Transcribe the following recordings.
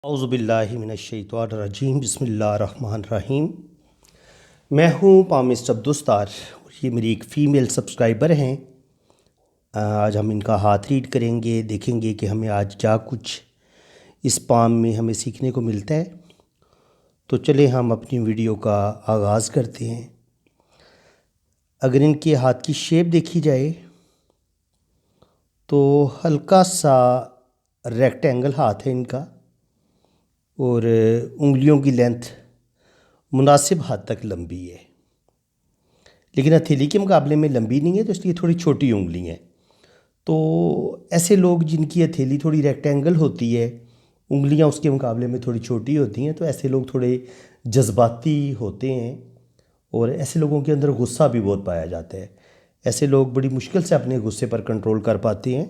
औज़ुबिल्लाहिमिनश्शैतानिर्रजीम बिस्मिल्लाहिर्रहमानिर्रहीम। मैं हूँ पामिस्ट अब्दुस्तार और ये मेरी एक फ़ीमेल सब्सक्राइबर हैं। आज हम इनका हाथ रीड करेंगे, देखेंगे कि हमें आज क्या कुछ इस पाम में हमें सीखने को मिलता है। तो चले हम अपनी वीडियो का आगाज़ करते हैं। अगर इनके हाथ की शेप देखी जाए तो हल्का सा रेक्टेंगल हाथ है इनका और उंगलियों की लेंथ मुनासिब हद तक लंबी है, लेकिन हथेली के मुकाबले में लंबी नहीं है, तो इसलिए थोड़ी छोटी उंगली हैं। तो ऐसे लोग जिनकी हथेली थोड़ी रेक्टेंगल होती है, उंगलियां उसके मुकाबले में थोड़ी छोटी होती हैं, तो ऐसे लोग थोड़े जज्बाती होते हैं और ऐसे लोगों के अंदर गुस्सा भी बहुत पाया जाता है। ऐसे लोग बड़ी मुश्किल से अपने गुस्से पर कंट्रोल कर पाते हैं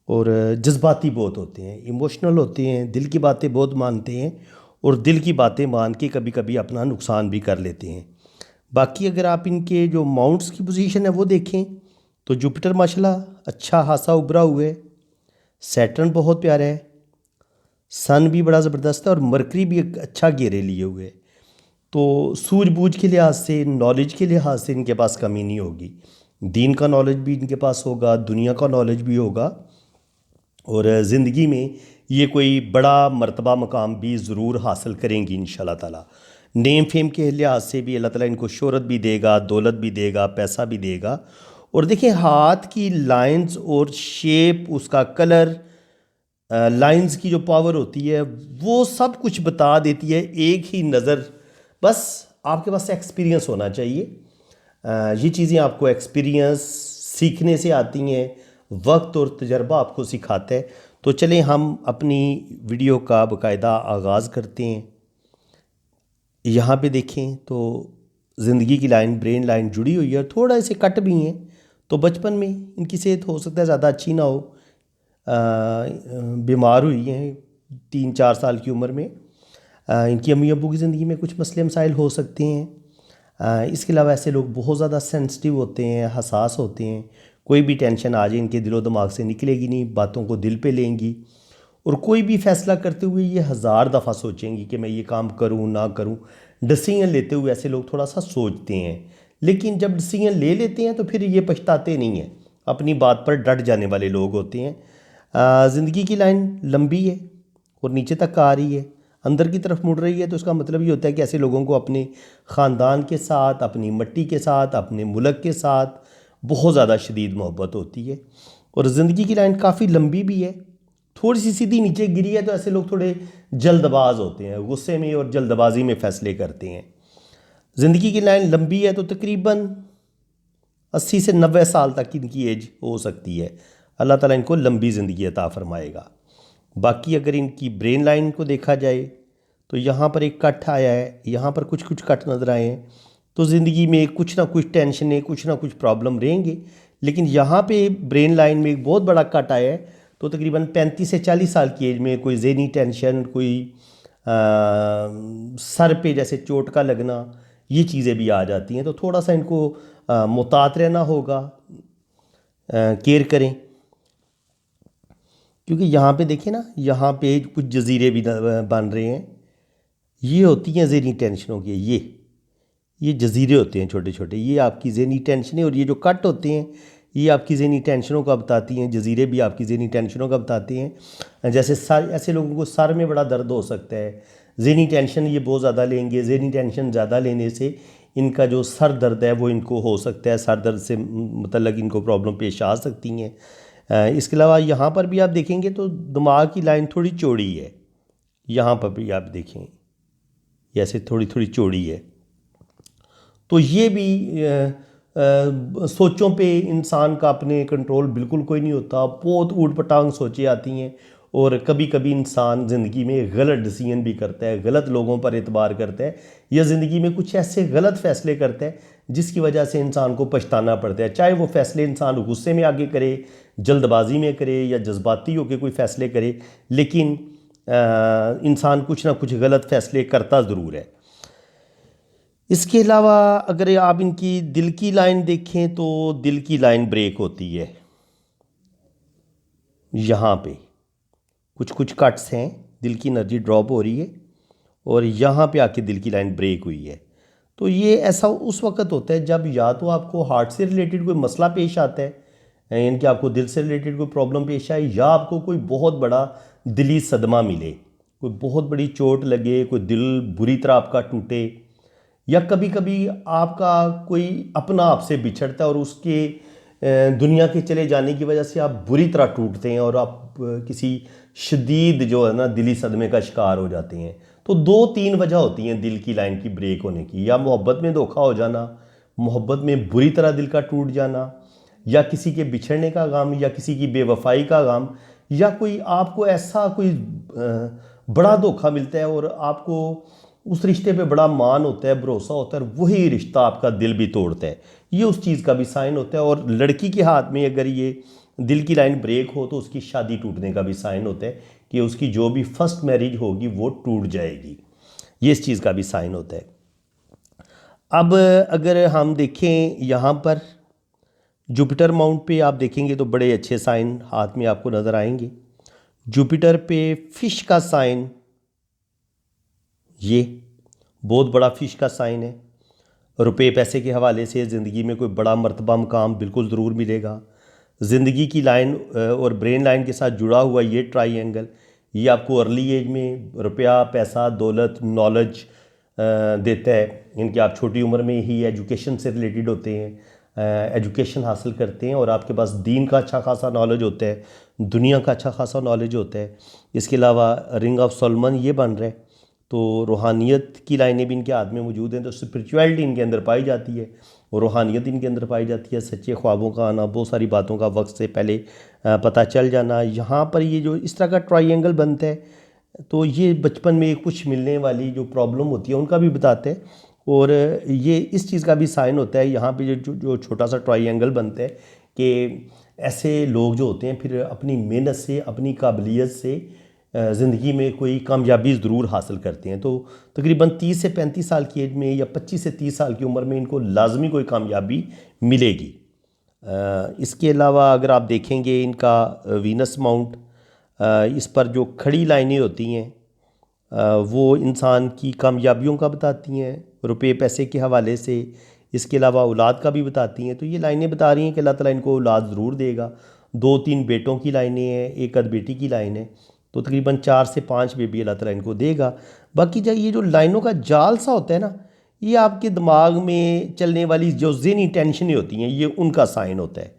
और जज्बाती बहुत होते हैं, इमोशनल होते हैं, दिल की बातें बहुत मानते हैं और दिल की बातें मान के कभी कभी अपना नुकसान भी कर लेते हैं। बाकी अगर आप इनके जो माउंट्स की पोजीशन है वो देखें तो जुपिटर माशाल्लाह अच्छा खासा उभरा हुआ है, सैटर्न बहुत प्यारा है, सन भी बड़ा ज़बरदस्त है और मरकरी भी एक अच्छा घेरे लिए हुए है। तो सूझबूझ के लिहाज से, नॉलेज के लिहाज से इनके पास कमी नहीं होगी। दीन का नॉलेज भी इनके पास होगा, दुनिया का नॉलेज भी होगा और ज़िंदगी में ये कोई बड़ा मर्तबा मकाम भी ज़रूर हासिल करेंगी इंशाल्लाह ताला। नेम फेम के लिहाज से भी अल्लाह ताला इनको शोहरत भी देगा, दौलत भी देगा, पैसा भी देगा। और देखिए हाथ की लाइंस और शेप, उसका कलर, लाइंस की जो पावर होती है वो सब कुछ बता देती है एक ही नज़र। बस आपके पास एक्सपीरियंस होना चाहिए। ये चीज़ें आपको एक्सपीरियंस सीखने से आती हैं, वक्त और तजर्बा आपको सिखाता है। तो चलें हम अपनी वीडियो का बाकायदा आगाज़ करते हैं। यहाँ पे देखें तो ज़िंदगी की लाइन, ब्रेन लाइन जुड़ी हुई है और थोड़ा इसे कट भी हैं। तो बचपन में इनकी सेहत हो सकता है ज़्यादा अच्छी ना हो, बीमार हुई हैं 3-4 साल की उम्र में। इनकी अम्मी अब्बू की ज़िंदगी में कुछ मसले मसाइल हो सकते हैं। इसके अलावा ऐसे लोग बहुत ज़्यादा सेंसिटिव होते हैं, हसास होते हैं। कोई भी टेंशन आ जाए इनके दिलो दिमाग से निकलेगी नहीं, बातों को दिल पे लेंगी और कोई भी फ़ैसला करते हुए ये हज़ार दफ़ा सोचेंगी कि मैं ये काम करूँ ना करूँ। डिसीजन लेते हुए ऐसे लोग थोड़ा सा सोचते हैं, लेकिन जब डिसीजन ले लेते हैं तो फिर ये पछताते नहीं हैं, अपनी बात पर डट जाने वाले लोग होते हैं। ज़िंदगी की लाइन लंबी है और नीचे तक आ रही है, अंदर की तरफ मुड़ रही है, तो इसका मतलब ये होता है कि ऐसे लोगों को अपने ख़ानदान के साथ, अपनी मिट्टी के साथ, अपने मुल्क के साथ बहुत ज़्यादा शदीद मोहब्बत होती है। और ज़िंदगी की लाइन काफ़ी लंबी भी है, थोड़ी सी सीधी नीचे गिरी है, तो ऐसे लोग थोड़े जल्दबाज होते हैं, गुस्से में और जल्दबाजी में फ़ैसले करते हैं। ज़िंदगी की लाइन लंबी है तो तकरीबन 80 से 90 साल तक इनकी एज हो सकती है। अल्लाह ताला इनको लंबी ज़िंदगी अता फ़रमाएगा। बाकी अगर इनकी ब्रेन लाइन को देखा जाए तो यहाँ पर एक कट आया है, यहाँ पर कुछ कुछ कट नज़र आए हैं। तो ज़िंदगी में कुछ ना कुछ टेंशनें, कुछ ना कुछ प्रॉब्लम रहेंगे, लेकिन यहाँ पे ब्रेन लाइन में एक बहुत बड़ा कट आया है। तो तकरीबन 35 से 40 साल की एज में कोई ज़हनी टेंशन, कोई सर पे जैसे चोट का लगना, ये चीज़ें भी आ जाती हैं। तो थोड़ा सा इनको मुहतात रहना होगा, केयर करें। क्योंकि यहाँ पे देखें ना, यहाँ पे कुछ जजीरे भी बन रहे हैं, ये होती हैं ज़हनी टेंशनों की। ये जजीरे होते हैं छोटे छोटे, ये आपकी ज़हनी टेंशन है। और ये जो कट होते हैं ये आपकी ज़हनी टेंशनों का बताती हैं, जजीरे भी आपकी ज़हनी टेंशनों का बताते हैं। जैसे सर, ऐसे लोगों को सर में बड़ा दर्द हो सकता है, ज़हनी टेंशन ये बहुत ज़्यादा लेंगे, ज़हनी टेंशन ज़्यादा लेने से इनका जो सर दर्द है वो इनको हो सकता है, सर दर्द से मतलब इनको प्रॉब्लम पेश आ सकती हैं। इसके अलावा यहाँ पर भी आप देखेंगे तो दिमाग की लाइन थोड़ी चौड़ी है, यहाँ पर भी आप देखें ये ऐसे थोड़ी थोड़ी चौड़ी है। तो ये भी सोचों पे इंसान का अपने कंट्रोल बिल्कुल कोई नहीं होता, बहुत ऊट पटांग सोचें आती हैं और कभी कभी इंसान ज़िंदगी में गलत डिसीजन भी करता है, गलत लोगों पर एतबार करता है या ज़िंदगी में कुछ ऐसे गलत फ़ैसले करता है जिसकी वजह से इंसान को पछताना पड़ता है। चाहे वो फ़ैसले इंसान गुस्से में आगे करे, जल्दबाजी में करे या जज्बाती होकर कोई फ़ैसले करे, लेकिन इंसान कुछ ना कुछ गलत फ़ैसले करता ज़रूर है। इसके अलावा अगर आप इनकी दिल की लाइन देखें तो दिल की लाइन ब्रेक होती है, यहाँ पे कुछ कुछ कट्स हैं दिल की एनर्जी ड्रॉप हो रही है और यहाँ पे आके दिल की लाइन ब्रेक हुई है। तो ये ऐसा उस वक्त होता है जब या तो आपको हार्ट से रिलेटेड कोई मसला पेश आता है, यानी कि आपको दिल से रिलेटेड कोई प्रॉब्लम पेश आए, या आपको कोई बहुत बड़ा दिली सदमा मिले, कोई बहुत बड़ी चोट लगे, कोई दिल बुरी तरह आपका टूटे, या कभी कभी आपका कोई अपना आपसे बिछड़ता है और उसके दुनिया के चले जाने की वजह से आप बुरी तरह टूटते हैं और आप किसी शदीद जो है ना दिली सदमे का शिकार हो जाते हैं। तो 2-3 वजह होती हैं दिल की लाइन की ब्रेक होने की, या मोहब्बत में धोखा हो जाना, मोहब्बत में बुरी तरह दिल का टूट जाना, या किसी के बिछड़ने का गम, या किसी की बेवफाई का गम, या कोई आपको ऐसा कोई बड़ा धोखा मिलता है और आपको उस रिश्ते पे बड़ा मान होता है, भरोसा होता है, और वही रिश्ता आपका दिल भी तोड़ता है। ये उस चीज़ का भी साइन होता है। और लड़की के हाथ में अगर ये दिल की लाइन ब्रेक हो तो उसकी शादी टूटने का भी साइन होता है कि उसकी जो भी फर्स्ट मैरिज होगी वो टूट जाएगी। ये इस चीज़ का भी साइन होता है। अब अगर हम देखें यहाँ पर जुपिटर माउंट पे आप देखेंगे तो बड़े अच्छे साइन हाथ में आपको नज़र आएंगे। जुपिटर पे फिश का साइन, ये बहुत बड़ा फिश का साइन है। रुपए पैसे के हवाले से ज़िंदगी में कोई बड़ा मर्तबा मुकाम बिल्कुल ज़रूर मिलेगा। ज़िंदगी की लाइन और ब्रेन लाइन के साथ जुड़ा हुआ ये ट्राइंगल, ये आपको अर्ली एज में रुपया, पैसा, दौलत, नॉलेज देता है। इनके आप छोटी उम्र में ही एजुकेशन से रिलेटेड होते हैं, एजुकेशन हासिल करते हैं और आपके पास दीन का अच्छा खासा नॉलेज होता है, दुनिया का अच्छा खासा नॉलेज होता है। इसके अलावा रिंग ऑफ सोलमन ये बन रहा है, तो रूहानियत की लाइनें भी इनके हाथ में मौजूद हैं। तो स्पिरिचुअलिटी इनके अंदर पाई जाती है और रूहानियत इनके अंदर पाई जाती है। सच्चे ख्वाबों का आना, बहुत सारी बातों का वक्त से पहले पता चल जाना। यहाँ पर ये जो इस तरह का ट्राइंगल बनता है तो ये बचपन में कुछ मिलने वाली जो प्रॉब्लम होती है उनका भी बताते हैं। और ये इस चीज़ का भी साइन होता है यहाँ पे जो छोटा सा ट्राइंगल बनता है कि ऐसे लोग जो होते हैं फिर अपनी मेहनत से, अपनी काबिलियत से ज़िंदगी में कोई कामयाबी ज़रूर हासिल करते हैं। तो तकरीबन 30 से 35 साल की एज में या 25 से 30 साल की उम्र में इनको लाजमी कोई कामयाबी मिलेगी। इसके अलावा अगर आप देखेंगे इनका वीनस माउंट, इस पर जो खड़ी लाइनें होती हैं वो इंसान की कामयाबियों का बताती हैं, रुपए पैसे के हवाले से। इसके अलावा औलाद का भी बताती हैं। तो ये लाइनें बता रही हैं कि अल्लाह ताला इनको औलाद ज़रूर देगा। 2-3 बेटों की लाइनें हैं, एक आध बेटी की लाइन है, तो तकरीबन 4 से 5 बेबी अल्लाह ताला इनको देगा। बाकी जो ये जो लाइनों का जाल सा होता है ना, ये आपके दिमाग में चलने वाली जो ज़हनी टेंशनें होती हैं ये उनका साइन होता है।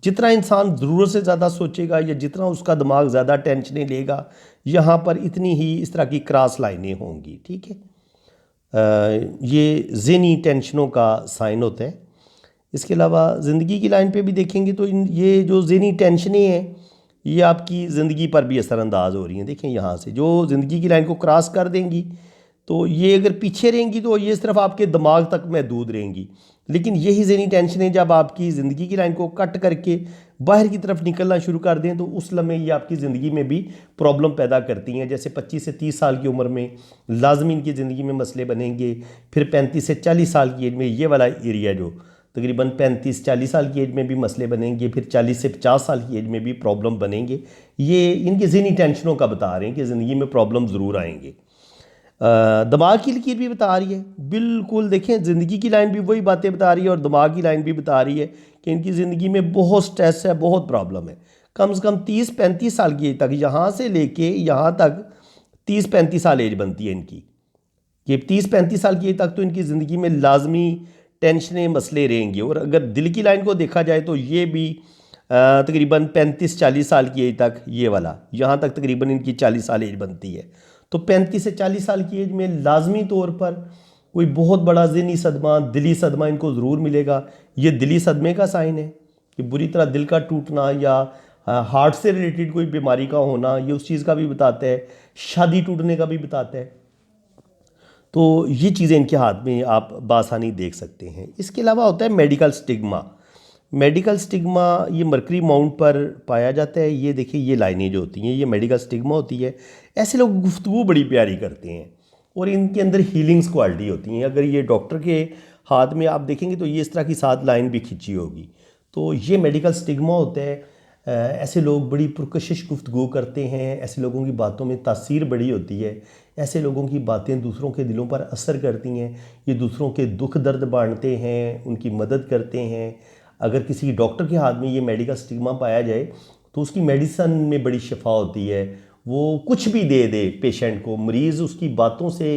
जितना इंसान ज़रूरत से ज़्यादा सोचेगा या जितना उसका दिमाग ज़्यादा टेंशनें लेगा, यहाँ पर इतनी ही इस तरह की क्रॉस लाइनें होंगी। ठीक है, ये ज़हनी टेंशनों का साइन होता है। इसके अलावा ज़िंदगी की लाइन पे भी देखेंगे तो ये जो ज़हनी टेंशनें हैं ये आपकी ज़िंदगी पर भी असरअंदाज हो रही हैं। देखें यहाँ से जो ज़िंदगी की लाइन को क्रॉस कर देंगी तो ये अगर पीछे रहेंगी तो ये सिर्फ आपके दिमाग तक महदूद रहेंगी, लेकिन यही ज़हनी टेंशनें जब आपकी ज़िंदगी की लाइन को कट करके बाहर की तरफ निकलना शुरू कर दें तो उस लम्हे ये आपकी ज़िंदगी में भी प्रॉब्लम पैदा करती हैं। जैसे 25 से 30 साल की उम्र में लाजमी इनकी ज़िंदगी में मसले बनेंगे, फिर 35 से 40 साल की एज में ये वाला एरिया जो तकरीबन 35-40 साल की एज में भी मसले बनेंगे, फिर 40 से 50 साल की एज में भी प्रॉब्लम बनेंगे। ये इनकी ज़हनी टेंशनों का बता रहे हैं कि ज़िंदगी में प्रॉब्लम ज़रूर आएंगे। दिमाग की लकीर भी बता रही है, बिल्कुल देखें ज़िंदगी की लाइन भी वही बातें बता रही है और दिमाग की लाइन भी बता रही है कि इनकी ज़िंदगी में बहुत स्ट्रेस है, बहुत प्रॉब्लम है। कम से कम 30-35 साल की एज तक, यहाँ से लेके यहाँ तक 30-35 साल एज बनती है इनकी। ये 30-35 साल की एज तक तो इनकी ज़िंदगी में लाजमी टेंशनें मसले रहेंगे। और अगर दिल की लाइन को देखा जाए तो ये भी तकरीबन 35-40 साल की एज तक, ये वाला यहाँ तक तकरीबन इनकी 40 साल एज बनती है। तो 35 से 40 साल की एज में लाजमी तौर पर कोई बहुत बड़ा ज़हनी सदमा, दिली सदमा इनको ज़रूर मिलेगा। ये दिली सदमे का साइन है कि बुरी तरह दिल का टूटना या हार्ट से रिलेटेड कोई बीमारी का होना, ये उस चीज़ का भी बताता है, शादी टूटने का भी बताता है। तो ये चीज़ें इनके हाथ में आप बासानी देख सकते हैं। इसके अलावा होता है मेडिकल स्टिग्मा। मेडिकल स्टिग्मा ये मरकरी माउंट पर पाया जाता है। ये देखिए ये लाइनें जो होती हैं ये मेडिकल स्टिग्मा होती है। ऐसे लोग गुफ्तगू बड़ी प्यारी करते हैं और इनके अंदर हीलिंग्स क्वालिटी होती हैं। अगर ये डॉक्टर के हाथ में आप देखेंगे तो ये इस तरह की 7 लाइन भी खिंची होगी, तो ये मेडिकल स्टिग्मा होता है। ऐसे लोग बड़ी पुरकशिश गुफ्तगू करते हैं, ऐसे लोगों की बातों में तासीर बड़ी होती है, ऐसे लोगों की बातें दूसरों के दिलों पर असर करती हैं, ये दूसरों के दुख दर्द बांटते हैं, उनकी मदद करते हैं। अगर किसी डॉक्टर के हाथ में ये मेडिकल स्टिग्मा पाया जाए तो उसकी मेडिसन में बड़ी शिफा होती है, वो कुछ भी दे दे पेशेंट को, मरीज़ उसकी बातों से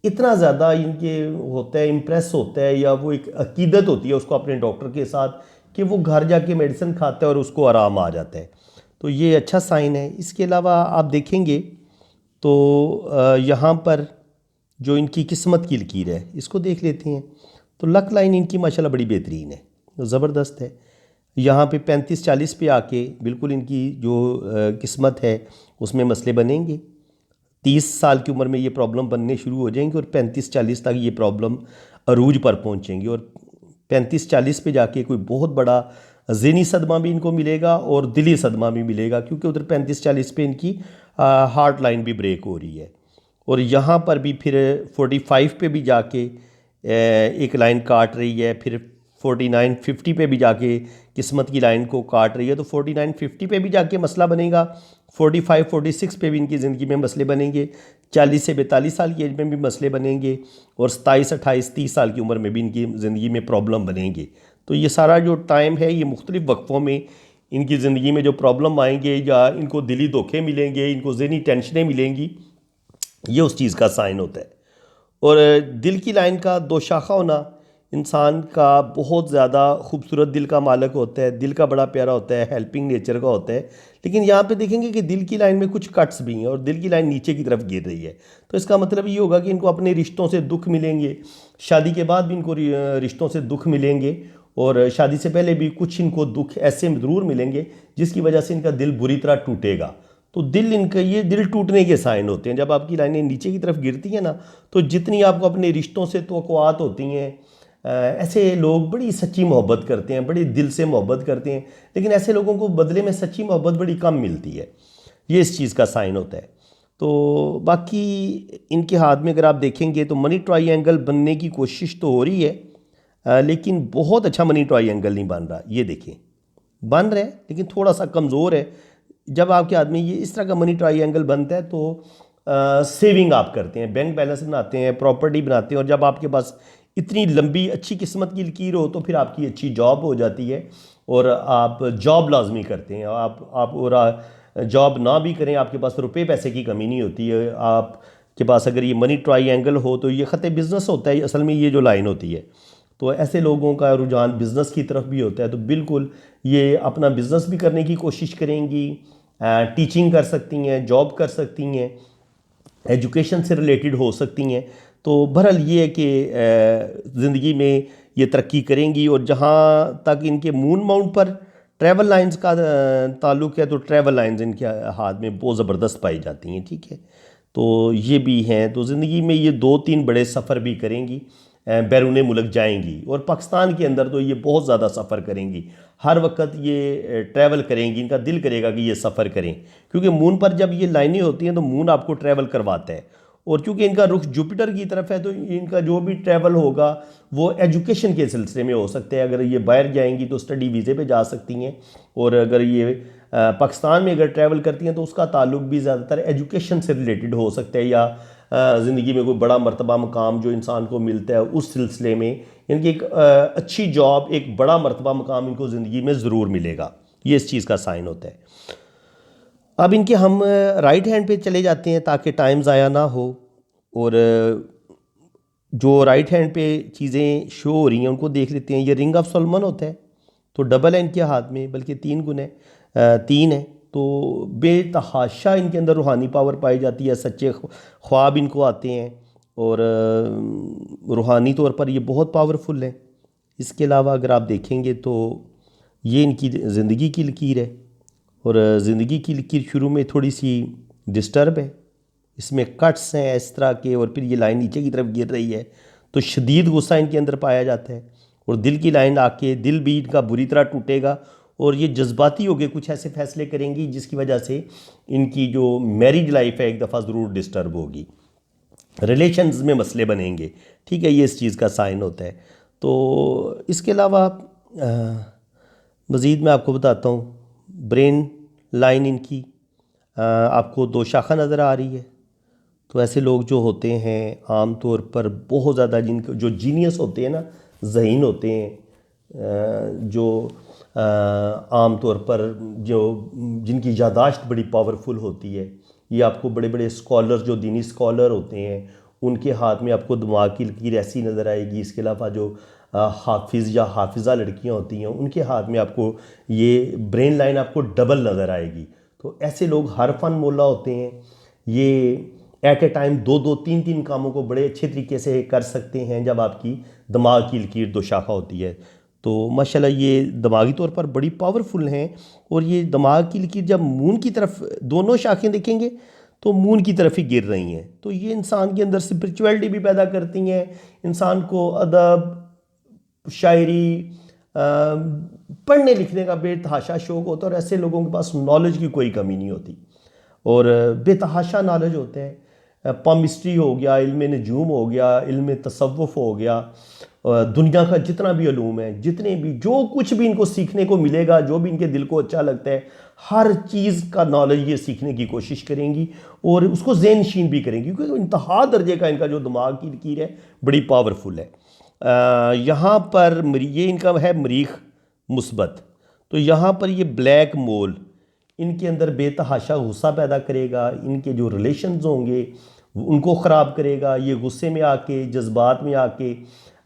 इतना ज़्यादा इनके होता है, इम्प्रेस होता है, या वो एक अकीदत होती है उसको अपने डॉक्टर के साथ कि वो घर जाके मेडिसिन खाता है और उसको आराम आ जाता है। तो ये अच्छा साइन है। इसके अलावा आप देखेंगे तो यहाँ पर जो इनकी किस्मत की लकीर है इसको देख लेते हैं। तो लक लाइन इनकी माशाल्लाह बड़ी बेहतरीन है, ज़बरदस्त है। यहाँ पे 35-40 पे आके बिल्कुल इनकी जो किस्मत है उसमें मसले बनेंगे। 30 साल की उम्र में ये प्रॉब्लम बनने शुरू हो जाएंगी और 35-40 तक ये प्रॉब्लम अरूज पर पहुँचेंगी, और 35-40 पे जाके कोई बहुत बड़ा ज़हनी सदमा भी इनको मिलेगा और दिली सदमा भी मिलेगा, क्योंकि उधर 35-40 पे इनकी हार्ट लाइन भी ब्रेक हो रही है। और यहाँ पर भी फिर 45 पे भी जाके एक लाइन काट रही है, फिर 49-50 पे भी जाके किस्मत की लाइन को काट रही है। तो 49-50 पे भी जाके मसला बनेगा, 45-46 पे भी इनकी ज़िंदगी में मसले बनेंगे, 40 से 42 साल की एज में भी मसले बनेंगे, और 27-28-30 साल की उम्र में भी इनकी ज़िंदगी में प्रॉब्लम बनेंगे। तो ये सारा जो टाइम है ये मुख्तलिफ़ वक्फ़ों में इनकी ज़िंदगी में जो प्रॉब्लम आएंगे, या इनको दिली धोखे मिलेंगे, इनको ज़हनी टेंशनें मिलेंगी, ये उस चीज़ का साइन होता है। और दिल की लाइन का दो शाखा होना इंसान का बहुत ज़्यादा खूबसूरत दिल का मालिक होता है, दिल का बड़ा प्यारा होता है, हेल्पिंग नेचर का होता है। लेकिन यहाँ पे देखेंगे कि दिल की लाइन में कुछ कट्स भी हैं और दिल की लाइन नीचे की तरफ गिर रही है। तो इसका मतलब ये होगा कि इनको अपने रिश्तों से दुख मिलेंगे, शादी के बाद भी इनको रिश्तों से दुख मिलेंगे, और शादी से पहले भी कुछ इनको दुख ऐसे ज़रूर मिलेंगे जिसकी वजह से इनका दिल बुरी तरह टूटेगा। तो दिल इनका, ये दिल टूटने के साइन होते हैं। जब आपकी लाइनें नीचे की तरफ गिरती हैं ना, तो जितनी आपको अपने रिश्तों से तवक्कुआत होती हैं, ऐसे लोग बड़ी सच्ची मोहब्बत करते हैं, बड़ी दिल से मोहब्बत करते हैं, लेकिन ऐसे लोगों को बदले में सच्ची मोहब्बत बड़ी कम मिलती है। ये इस चीज़ का साइन होता है। तो बाकी इनके हाथ में अगर आप देखेंगे तो मनी ट्रायंगल बनने की कोशिश तो हो रही है, लेकिन बहुत अच्छा मनी ट्रायंगल नहीं बन रहा। ये देखें, बन रहा है लेकिन थोड़ा सा कमज़ोर है। जब आपके हाथ में ये इस तरह का मनी ट्रायंगल बनता है तो सेविंग आप करते हैं, बैंक बैलेंस बनाते हैं, प्रॉपर्टी बनाते हैं, और जब आपके पास इतनी लंबी अच्छी किस्मत की लकीर हो तो फिर आपकी अच्छी जॉब हो जाती है, और आप जॉब लाजमी करते हैं। आप और जॉब ना भी करें, आपके पास रुपए पैसे की कमी नहीं होती है। आपके पास अगर ये मनी ट्रायंगल हो तो ये ख़त बिज़नेस होता है असल में, ये जो लाइन होती है। तो ऐसे लोगों का रुझान बिज़नेस की तरफ भी होता है, तो बिल्कुल ये अपना बिज़नेस भी करने की कोशिश करेंगी, टीचिंग कर सकती हैं, जॉब कर सकती हैं, एजुकेशन से रिलेटेड हो सकती हैं। तो बहरहाल ये है कि ज़िंदगी में ये तरक्की करेंगी। और जहाँ तक इनके मून माउंट पर ट्रैवल लाइंस का ताल्लुक़ है, तो ट्रैवल लाइंस इनके हाथ में बहुत ज़बरदस्त पाई जाती हैं, ठीक है। तो ये भी हैं। तो ज़िंदगी में ये 2-3 बड़े सफ़र भी करेंगी, बैरून मुल्क जाएंगी, और पाकिस्तान के अंदर तो ये बहुत ज़्यादा सफ़र करेंगी, हर वक्त ये ट्रैवल करेंगी। इनका दिल करेगा कि ये सफ़र करें, क्योंकि मून पर जब ये लाइनें होती हैं तो मून आपको ट्रैवल करवाता है, और चूँकि इनका रुख जुपिटर की तरफ है तो इनका जो भी ट्रैवल होगा वो एजुकेशन के सिलसिले में हो सकता है। अगर ये बाहर जाएंगी तो स्टडी वीज़े पे जा सकती हैं, और अगर ये पाकिस्तान में अगर ट्रैवल करती हैं तो उसका ताल्लुक भी ज़्यादातर एजुकेशन से रिलेटेड हो सकता है, या ज़िंदगी में कोई बड़ा मर्तबा मकाम जो इंसान को मिलता है उस सिलसिले में इनकी एक अच्छी जॉब, एक बड़ा मर्तबा मकाम इनको ज़िंदगी में ज़रूर मिलेगा। ये इस चीज़ का साइन होता है। अब इनके हम राइट हैंड पे चले जाते हैं ताकि टाइम ज़ाया ना हो, और जो राइट हैंड पे चीज़ें शो हो रही हैं उनको देख लेते हैं। ये रिंग ऑफ सोलमन होता है, तो डबल है इनके हाथ में, बल्कि 3 गुण है, 3 है। तो बेतहाशा इनके अंदर रूहानी पावर पाई जाती है, सच्चे ख्वाब इनको आते हैं, और रूहानी तौर पर ये बहुत पावरफुल है। इसके अलावा अगर आप देखेंगे तो ये इनकी ज़िंदगी की लकीर है, और ज़िंदगी की लकीर शुरू में थोड़ी सी डिस्टर्ब है, इसमें कट्स हैं इस तरह के, और फिर ये लाइन नीचे की तरफ गिर रही है, तो शदीद गुस्सा इनके अंदर पाया जाता है, और दिल की लाइन आके दिल भी इनका बुरी तरह टूटेगा, और ये जज्बाती होकर कुछ ऐसे फैसले करेंगी जिसकी वजह से इनकी जो मैरिज लाइफ है एक दफ़ा ज़रूर डिस्टर्ब होगी, रिलेशंस में मसले बनेंगे, ठीक है। ये इस चीज़ का साइन होता है। तो इसके अलावा मज़ीद मैं आपको बताता हूँ, ब्रेन लाइन इनकी आपको दो शाखा नज़र आ रही है। तो ऐसे लोग जो होते हैं आम तौर पर बहुत ज़्यादा जिनके जो जीनियस होते हैं ना, ज़हीन होते हैं, जो आम तौर पर जो जिनकी यादाश्त बड़ी पावरफुल होती है, ये आपको बड़े बड़े स्कॉलर जो दीनी स्कॉलर होते हैं उनके हाथ में आपको दिमाग की लकीर ऐसी नज़र आएगी। इसके अलावा जो हाफिज़ या हाफिज़ा लड़कियां होती हैं उनके हाथ में आपको ये ब्रेन लाइन आपको डबल नज़र आएगी। तो ऐसे लोग हर फन मोला होते हैं। ये एट ए टाइम दो दो तीन तीन कामों को बड़े अच्छे तरीके से कर सकते हैं जब आपकी दिमाग की लकीर दो शाखा होती है। तो माशाल्लाह ये दिमागी तौर पर बड़ी पावरफुल हैं। और ये दिमाग की लकीर जब मून की तरफ दोनों शाखें देखेंगे तो मून की तरफ ही गिर रही हैं, तो ये इंसान के अंदर स्पिरिचुअलिटी भी पैदा करती हैं, इंसान को अदब शायरी पढ़ने लिखने का बेतहाशा शौक़ होता है। और ऐसे लोगों के पास नॉलेज की कोई कमी नहीं होती और बेतहाशा नॉलेज होते हैं। पामिस्ट्री हो गया, इल्म नजूम हो गया, इल्म तसव्वुफ़ हो गया, दुनिया का जितना भी उलूम है, जितने भी जो कुछ भी इनको सीखने को मिलेगा, जो भी इनके दिल को अच्छा लगता है, हर चीज़ का नॉलेज ये सीखने की कोशिश करेंगी और उसको ज़हन नशीन भी करेंगी, क्योंकि इंतहा दर्जे का इनका जो दिमाग की लकीर है बड़ी पावरफुल है। यहाँ पर ये इनका है मरीख मुस्बत। तो यहाँ पर ये ब्लैक मोल इनके अंदर बेतहाशा गुस्सा पैदा करेगा, इनके जो रिलेशंस होंगे उनको ख़राब करेगा। ये गुस्से में आके जज्बात में आके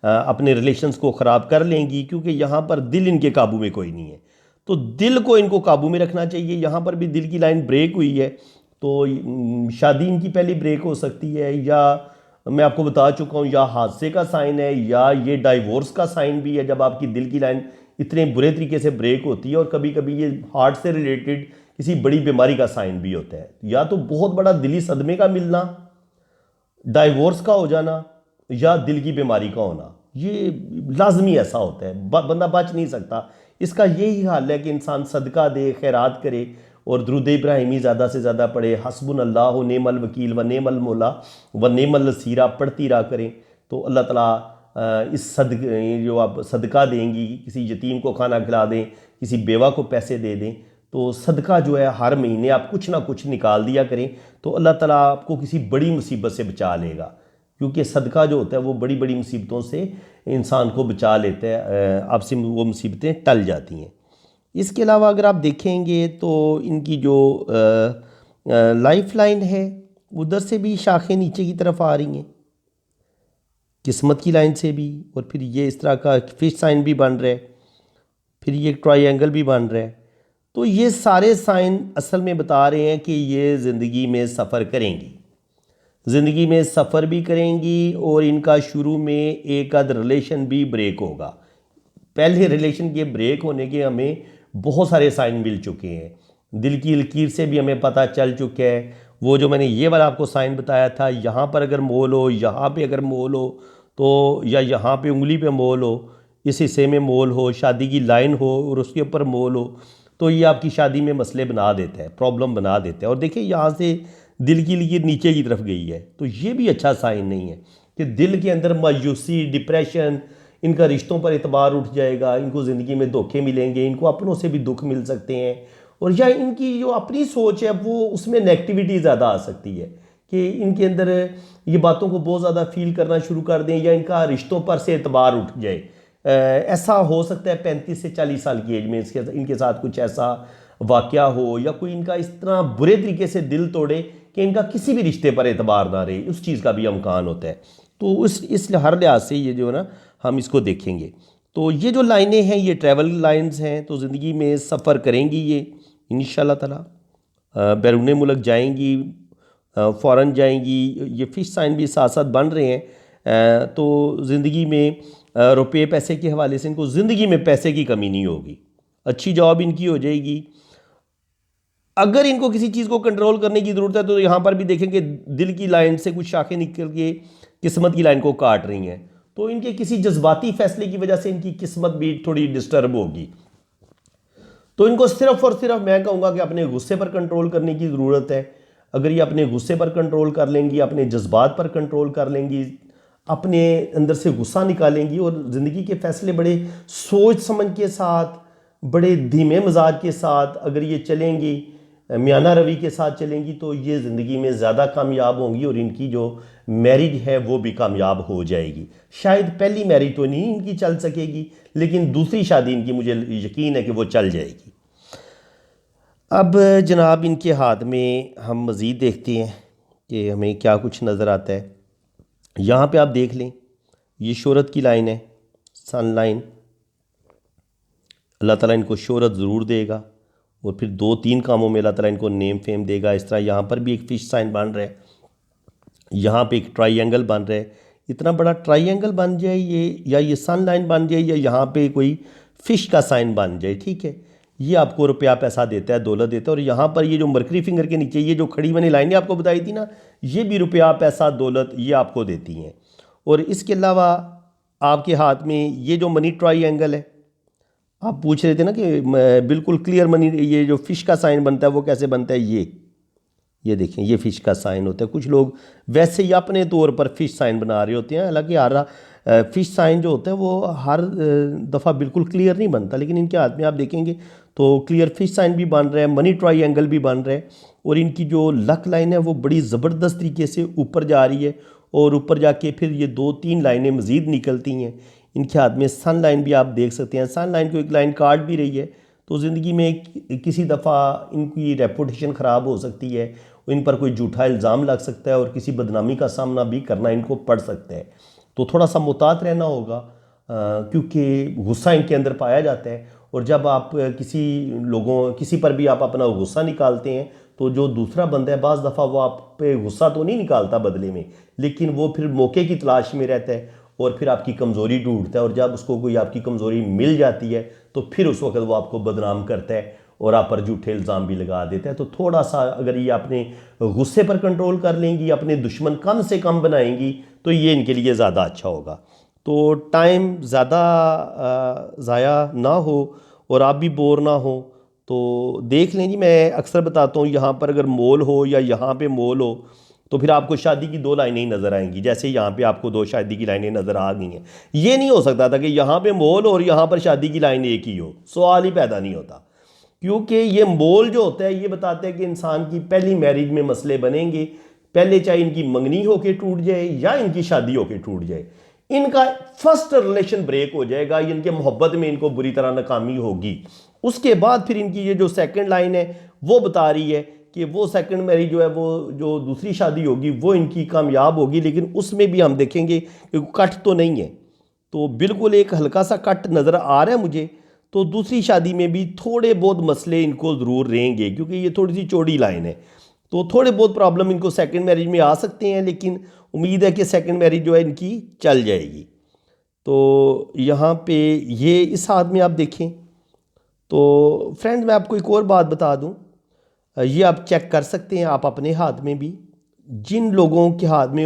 अपने रिलेशंस को ख़राब कर लेंगी, क्योंकि यहाँ पर दिल इनके काबू में कोई नहीं है। तो दिल को इनको काबू में रखना चाहिए। यहाँ पर भी दिल की लाइन ब्रेक हुई है, तो शादी इनकी पहली ब्रेक हो सकती है, या मैं आपको बता चुका हूँ या हादसे का साइन है, या ये डाइवोर्स का साइन भी है जब आपकी दिल की लाइन इतने बुरे तरीके से ब्रेक होती है। और कभी कभी ये हार्ट से रिलेटेड किसी बड़ी बीमारी का साइन भी होता है, या तो बहुत बड़ा दिली सदमे का मिलना, डाइवोर्स का हो जाना, या दिल की बीमारी का होना। ये लाजमी ऐसा होता है, बंदा बच नहीं सकता। इसका यही हाल है कि इंसान सदका दे, खैरात करे और दुरूद इब्राहिमी ज़्यादा से ज़्यादा पढ़े, हस्बुनल्लाहु नेमल वकील व नेमल मौला व नेमल नसीरा पढ़ती रहा करें। तो अल्लाह ताला इस जो आप सदका देंगी, किसी यतीम को खाना खिला दें, किसी बेवा को पैसे दे दें, तो सदका जो है हर महीने आप कुछ ना कुछ निकाल दिया करें, तो अल्लाह ताला आपको किसी बड़ी मुसीबत से बचा लेगा। क्योंकि सदका जो होता है वो बड़ी बड़ी मुसीबतों से इंसान को बचा लेता है, आपसे वो मुसीबतें टल जाती हैं। इसके अलावा अगर आप देखेंगे तो इनकी जो लाइफ लाइन है उधर से भी शाखें नीचे की तरफ आ रही हैं, किस्मत की लाइन से भी, और फिर ये इस तरह का फिश साइन भी बन रहा है, फिर ये ट्रायंगल भी बन रहा है। तो ये सारे साइन असल में बता रहे हैं कि ये ज़िंदगी में सफ़र करेंगी, ज़िंदगी में सफ़र भी करेंगी, और इनका शुरू में एक आध रिलेशन भी ब्रेक होगा। पहले रिलेशन के ब्रेक होने के हमें बहुत सारे साइन मिल चुके हैं, दिल की लकीर से भी हमें पता चल चुका है। वो जो मैंने ये वाला आपको साइन बताया था, यहाँ पर अगर मोल हो, यहाँ पे अगर मोल हो तो, या यहाँ पे उंगली पे मोल हो, इस हिस्से में मोल हो, शादी की लाइन हो और उसके ऊपर मोल हो, तो ये आपकी शादी में मसले बना देता है, प्रॉब्लम बना देता है। और देखिए यहाँ से दिल की लकीर नीचे की तरफ गई है, तो ये भी अच्छा साइन नहीं है कि दिल के अंदर मायूसी, डिप्रेशन, इनका रिश्तों पर एतबार उठ जाएगा, इनको ज़िंदगी में धोखे मिलेंगे, इनको अपनों से भी दुख मिल सकते हैं, और या इनकी जो अपनी सोच है वो उसमें नेगेटिविटी ज़्यादा आ सकती है कि इनके अंदर ये बातों को बहुत ज़्यादा फील करना शुरू कर दें, या इनका रिश्तों पर से एतबार उठ जाए। ऐसा हो सकता है 35 से 40 साल की एज में इनके साथ कुछ ऐसा वाक़या हो, या कोई इनका इस तरह बुरे तरीके से दिल तोड़े कि इनका किसी भी रिश्ते पर एतबार ना रहे, उस चीज़ का भी इम्कान होता है। तो इस हर लिहाज से ये जो है ना हम इसको देखेंगे। तो ये जो लाइनें हैं ये ट्रैवल लाइंस हैं, तो ज़िंदगी में सफ़र करेंगी ये इंशाल्लाह ताला, बैरून मुल्क जाएंगी, फ़ॉरेन जाएंगी। ये फिश साइन भी साथ साथ बन रहे हैं, तो ज़िंदगी में रुपये पैसे के हवाले से इनको ज़िंदगी में पैसे की कमी नहीं होगी, अच्छी जॉब इनकी हो जाएगी। अगर इनको किसी चीज़ को कंट्रोल करने की ज़रूरत है तो यहाँ पर भी देखेंगे दिल की लाइन से कुछ शाखें निकल के किस्मत की लाइन को काट रही हैं, तो इनके किसी जज्बाती फैसले की वजह से इनकी किस्मत भी थोड़ी डिस्टर्ब होगी। तो इनको सिर्फ और सिर्फ मैं कहूँगा कि अपने गुस्से पर कंट्रोल करने की ज़रूरत है। अगर ये अपने गुस्से पर कंट्रोल कर लेंगी, अपने जज्बात पर कंट्रोल कर लेंगी, अपने अंदर से गुस्सा निकालेंगी और ज़िंदगी के फ़ैसले बड़े सोच समझ के साथ, बड़े धीमे मिजाज के साथ अगर ये चलेंगी, मियाना रवि के साथ चलेंगी, तो ये ज़िंदगी में ज़्यादा कामयाब होंगी और इनकी जो मैरिज है वो भी कामयाब हो जाएगी। शायद पहली मैरिज तो नहीं इनकी चल सकेगी, लेकिन दूसरी शादी इनकी मुझे यकीन है कि वो चल जाएगी। अब जनाब इनके हाथ में हम मज़ीद देखते हैं कि हमें क्या कुछ नज़र आता है। यहाँ पे आप देख लें, ये शोहरत की लाइन है, सन लाइन। अल्लाह ताला इनको शोहरत ज़रूर देगा और फिर 2-3 कामों में अल्लाह ताला इनको नेम फेम देगा। इस तरह यहाँ पर भी एक फ़िश साइन बन रहा है, यहाँ पे एक ट्राइंगल बन रहा है। इतना बड़ा ट्राइंगल बन जाए ये, या ये सन लाइन बन जाए, या यहाँ पे कोई फ़िश का साइन बन जाए, ठीक है, ये आपको रुपया पैसा देता है, दौलत देता है। और यहाँ पर ये जो मरकरी फिंगर के नीचे ये जो खड़ी बनी लाइनें आपको बताई थी ना, ये भी रुपया पैसा दौलत ये आपको देती हैं। और इसके अलावा आपके हाथ में ये जो मनी ट्राइंगल है, आप पूछ रहे थे ना कि बिल्कुल क्लियर मनी, ये जो फ़िश का साइन बनता है वो कैसे बनता है, ये देखें, ये फ़िश का साइन होता है। कुछ लोग वैसे ही अपने तौर पर फ़िश साइन बना रहे होते हैं, हालांकि हर फ़िश साइन जो होता है वो हर दफ़ा बिल्कुल क्लियर नहीं बनता, लेकिन इनके हाथ में आप देखेंगे तो क्लियर फ़िश साइन भी बन रहा है, मनी ट्राइंगल भी बन रहा है। और इनकी जो लक लाइन है वो बड़ी ज़बरदस्त तरीके से ऊपर जा रही है, और ऊपर जाके फिर ये 2-3 लाइनें मज़ीद निकलती हैं। इनके हाथ में सन लाइन भी आप देख सकते हैं, सन लाइन को एक लाइन काट भी रही है, तो ज़िंदगी में किसी दफ़ा इनकी रेपुटेशन ख़राब हो सकती है, इन पर कोई झूठा इल्ज़ाम लग सकता है और किसी बदनामी का सामना भी करना इनको पड़ सकता है। तो थोड़ा सा मुहतात रहना होगा, क्योंकि गुस्सा इनके अंदर पाया जाता है। और जब आप किसी पर भी आप अपना गुस्सा निकालते हैं, तो जो दूसरा बंदा है बाज़ दफ़ा वो आप पे गुस्सा तो नहीं निकालता बदले में, लेकिन वो फिर मौके की तलाश में रहता है और फिर आपकी कमज़ोरी ढूंढता है। और जब उसको कोई आपकी कमज़ोरी मिल जाती है तो फिर उस वक्त वो आपको बदनाम करता है और आप पर झूठे इल्ज़ाम भी लगा देता है। तो थोड़ा सा अगर ये अपने गुस्से पर कंट्रोल कर लेंगी, अपने दुश्मन कम से कम बनाएंगी, तो ये इनके लिए ज़्यादा अच्छा होगा। तो टाइम ज़्यादा ज़ाया ना हो और आप भी बोर ना हो, तो देख लें जी, मैं अक्सर बताता हूँ यहाँ पर अगर मॉल हो या यहाँ पे मॉल हो तो फिर आपको शादी की 2 लाइनें ही नज़र आएंगी। जैसे यहाँ पे आपको 2 शादी की लाइनें नज़र आ गई हैं। ये नहीं हो सकता था कि यहाँ पे मॉल और यहाँ पर शादी की लाइन एक ही हो, सवाल ही पैदा नहीं होता। क्योंकि ये मोल जो होता है ये बताते हैं कि इंसान की पहली मैरिज में मसले बनेंगे, पहले चाहे इनकी मंगनी होके टूट जाए या इनकी शादी होके टूट जाए, इनका फर्स्ट रिलेशन ब्रेक हो जाएगा, इनके मोहब्बत में इनको बुरी तरह नाकामी होगी। उसके बाद फिर इनकी ये जो सेकंड लाइन है वो बता रही है कि वो सेकंड मैरिज जो है, वो जो दूसरी शादी होगी वो इनकी कामयाब होगी, लेकिन उसमें भी हम देखेंगे कि कट तो नहीं है, तो बिल्कुल एक हल्का सा कट नज़र आ रहा है मुझे। तो दूसरी शादी में भी थोड़े बहुत मसले इनको ज़रूर रहेंगे, क्योंकि ये थोड़ी सी चौड़ी लाइन है, तो थोड़े बहुत प्रॉब्लम इनको सेकंड मैरिज में आ सकते हैं, लेकिन उम्मीद है कि सेकंड मैरिज जो है इनकी चल जाएगी। तो यहाँ पे ये इस हाथ में आप देखें तो फ्रेंड मैं आपको एक और बात बता दूँ, ये आप चेक कर सकते हैं आप अपने हाथ में भी। जिन लोगों के हाथ में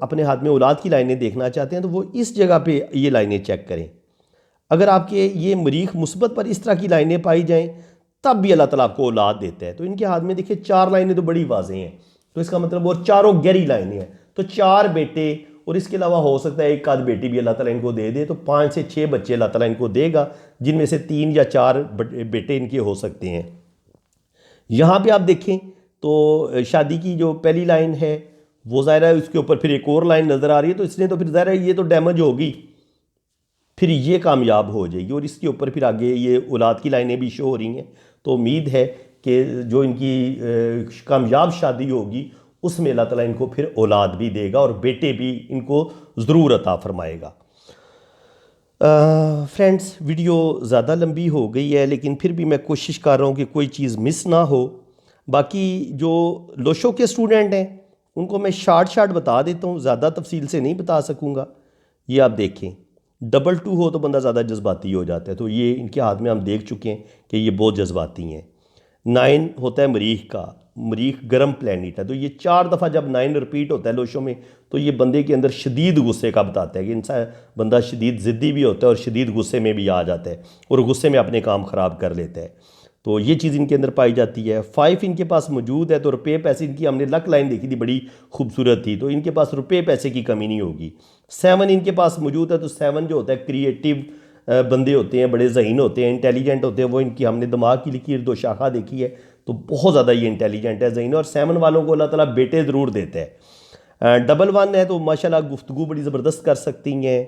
अपने हाथ में औलाद की लाइनें देखना चाहते हैं तो वो इस जगह पे ये लाइनें चेक करें। अगर आपके ये मरीख मुस्बत पर इस तरह की लाइनें पाई जाएं तब भी अल्लाह ताला आपको औलाद देता है। तो इनके हाथ में देखिए 4 लाइनें तो बड़ी वाज़ेह हैं, तो इसका मतलब और चारों गहरी लाइनें हैं, तो 4 बेटे और इसके अलावा हो सकता है एक आध बेटी भी अल्लाह ताला इनको दे दे, तो 5 से 6 बच्चे अल्लाह ताला इनको देगा, जिनमें से 3 या 4 बेटे इनके हो सकते हैं। यहाँ पे आप देखें तो शादी की जो पहली लाइन है वो ज़ाहिर है, उसके ऊपर फिर एक और लाइन नज़र आ रही है, तो इसने तो फिर ज़ाहिर है ये तो डैमेज होगी, फिर ये कामयाब हो जाएगी और इसके ऊपर फिर आगे ये औलाद की लाइनें भी शो हो रही हैं। तो उम्मीद है कि जो इनकी कामयाब शादी होगी उसमें अल्लाह ताला इनको फिर औलाद भी देगा और बेटे भी इनको ज़रूर अता फरमाएगा। फ्रेंड्स वीडियो ज़्यादा लंबी हो गई है, लेकिन फिर भी मैं कोशिश कर रहा हूँ कि कोई चीज़ मिस ना हो। बाकी जो लोशो के स्टूडेंट हैं उनको मैं शार्ट बता देता हूँ, ज़्यादा तफसील से नहीं बता सकूँगा। ये आप देखें 2 हो तो बंदा ज़्यादा जज्बाती हो जाता है, तो ये इनके हाथ में हम देख चुके हैं कि ये बहुत जज्बाती हैं। 9 होता है मरीख का, मरीख गर्म प्लैनेट है, तो ये 4 दफ़ा जब 9 रिपीट होता है लोशों में तो ये बंदे के अंदर शदीद गुस्से का बताता है कि इंसान बंदा शदीद ज़िद्दी भी होता है और शदीद गुस्से में भी आ जाता है और गुस्से में अपने काम ख़राब कर लेता है, तो ये चीज़ इनके अंदर पाई जाती है। 5 इनके पास मौजूद है, तो रुपये पैसे इनकी हमने लक लाइन देखी थी, बड़ी खूबसूरत थी, तो इनके पास रुपये पैसे की कमी नहीं होगी। 7 इनके पास मौजूद है, तो 7 जो होता है क्रिएटिव बंदे होते हैं, बड़े ज़हीन होते हैं, इंटेलिजेंट होते हैं, वो इनकी हमने दिमाग की लकीर दो शाखा देखी है, तो बहुत ज़्यादा ये इंटेलिजेंट है, ज़हीन है। और 7 वालों को अल्लाह ताला बेटे ज़रूर देते हैं। 1 है तो माशाल्लाह गुफ्तगू बड़ी ज़बरदस्त कर सकती हैं।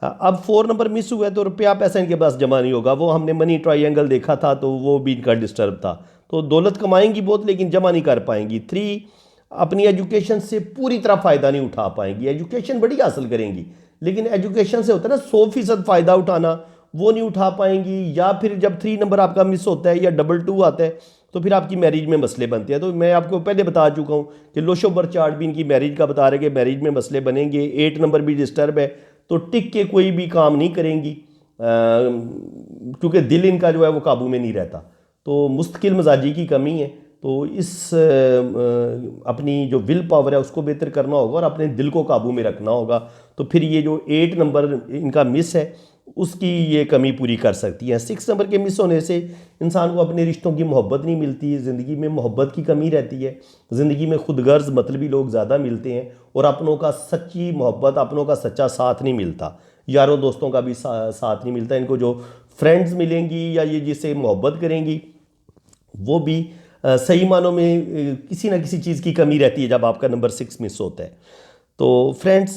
अब 4 नंबर मिस हुआ है तो रुपया पैसा इनके पास जमा नहीं होगा। वो हमने मनी ट्रायंगल देखा था तो वो भी इनका डिस्टर्ब था, तो दौलत कमाएंगी बहुत लेकिन जमा नहीं कर पाएंगी। 3 अपनी एजुकेशन से पूरी तरह फ़ायदा नहीं उठा पाएंगी। एजुकेशन बड़ी हासिल करेंगी लेकिन एजुकेशन से होता है ना 100% फ़ायदा उठाना, वो नहीं उठा पाएंगी। या फिर जब 3 नंबर आपका मिस होता है या 2 आता है तो फिर आपकी मैरिज में मसले बनते हैं। तो मैं आपको पहले बता चुका हूँ कि लोशो बर चार्ट भी इनकी मैरिज का बता रहे कि मैरिज में मसले बनेंगे। 8 नंबर भी डिस्टर्ब है तो टिक के कोई भी काम नहीं करेंगी, क्योंकि दिल इनका जो है वो काबू में नहीं रहता, तो मुस्तकिल मिजाजी की कमी है। तो इस अपनी जो विल पावर है उसको बेहतर करना होगा और अपने दिल को काबू में रखना होगा। तो फिर ये जो 8 नंबर इनका मिस है उसकी ये कमी पूरी कर सकती है। 6 नंबर के मिस होने से इंसान को अपने रिश्तों की मोहब्बत नहीं मिलती, ज़िंदगी में मोहब्बत की कमी रहती है, ज़िंदगी में खुदगर्ज मतलबी लोग ज़्यादा मिलते हैं और अपनों का सच्ची मोहब्बत, अपनों का सच्चा साथ नहीं मिलता, यारों दोस्तों का भी साथ नहीं मिलता। इनको जो फ्रेंड्स मिलेंगी या ये जिससे मोहब्बत करेंगी वो भी सही मानों में किसी ना किसी चीज़ की कमी रहती है जब आपका नंबर 6 मिस होता है। तो फ्रेंड्स,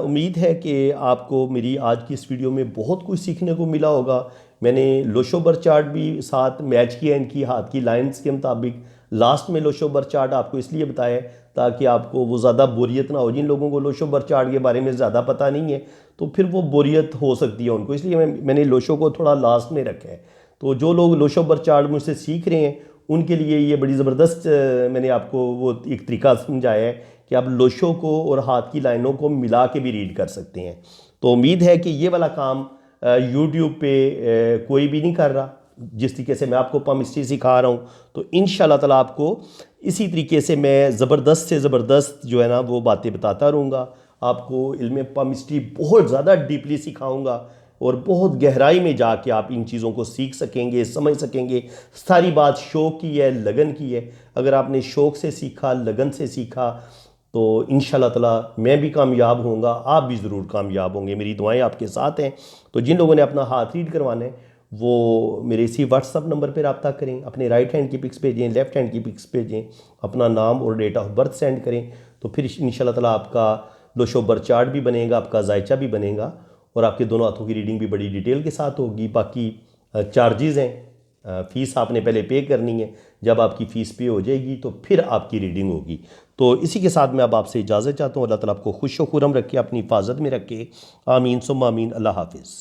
उम्मीद है कि आपको मेरी आज की इस वीडियो में बहुत कुछ सीखने को मिला होगा। मैंने लोशोबर चार्ट भी साथ मैच किया इनकी हाथ की लाइंस के मुताबिक। लास्ट में लोशोबर चार्ट आपको इसलिए बताया ताकि आपको वो ज़्यादा बोरियत ना हो। जिन लोगों को लोशोबर चार्ट के बारे में ज़्यादा पता नहीं है तो फिर वो बोरियत हो सकती है उनको, इसलिए मैंने लोशो को थोड़ा लास्ट में रखा है। तो जो लोग लोशोबर चार्ट मुझसे सीख रहे हैं उनके लिए ये बड़ी ज़बरदस्त मैंने आपको वो एक तरीका समझाया है कि आप लोशो को और हाथ की लाइनों को मिला के भी रीड कर सकते हैं। तो उम्मीद है कि ये वाला काम यूट्यूब पे कोई भी नहीं कर रहा जिस तरीके से मैं आपको पामिस्ट्री सिखा रहा हूँ। तो इंशाल्लाह ताला आपको इसी तरीके से मैं ज़बरदस्त से ज़बरदस्त जो है ना वो बातें बताता रहूँगा। आपको इल्म पामिस्ट्री बहुत ज़्यादा डीपली सिखाऊँगा और बहुत गहराई में जाके आप इन चीज़ों को सीख सकेंगे, समझ सकेंगे। सारी बात शौक़ की है, लगन की है। अगर आपने शौक़ से सीखा, लगन से सीखा तो इंशाल्लाह ताला मैं भी कामयाब होऊंगा, आप भी ज़रूर कामयाब होंगे। मेरी दुआएं आपके साथ हैं। तो जिन लोगों ने अपना हाथ रीड करवाना है वो मेरे इसी व्हाट्सअप नंबर पर रब्ता करें, अपने राइट हैंड की पिक्स भेजें, लेफ़्ट हैंड की पिक्स भेजें, अपना नाम और डेट ऑफ बर्थ सेंड करें। तो फिर इंशाल्लाह ताला आपका लोशोबर चार्ट भी बनेगा, आपका जायचा भी बनेगा और आपके दोनों हाथों की रीडिंग भी बड़ी डिटेल के साथ होगी। बाकी चार्जेज़ हैं, फ़ीस आपने पहले पे करनी है, जब आपकी फ़ीस पे हो जाएगी तो फिर आपकी रीडिंग होगी। तो इसी के साथ मैं अब आपसे इजाज़त चाहता हूँ। अल्लाह ताला आपको खुश व खुर्रम रखे, अपनी हिफाजत में रखे। आमीन सुम्मा आमीन। अल्लाह हाफिज़।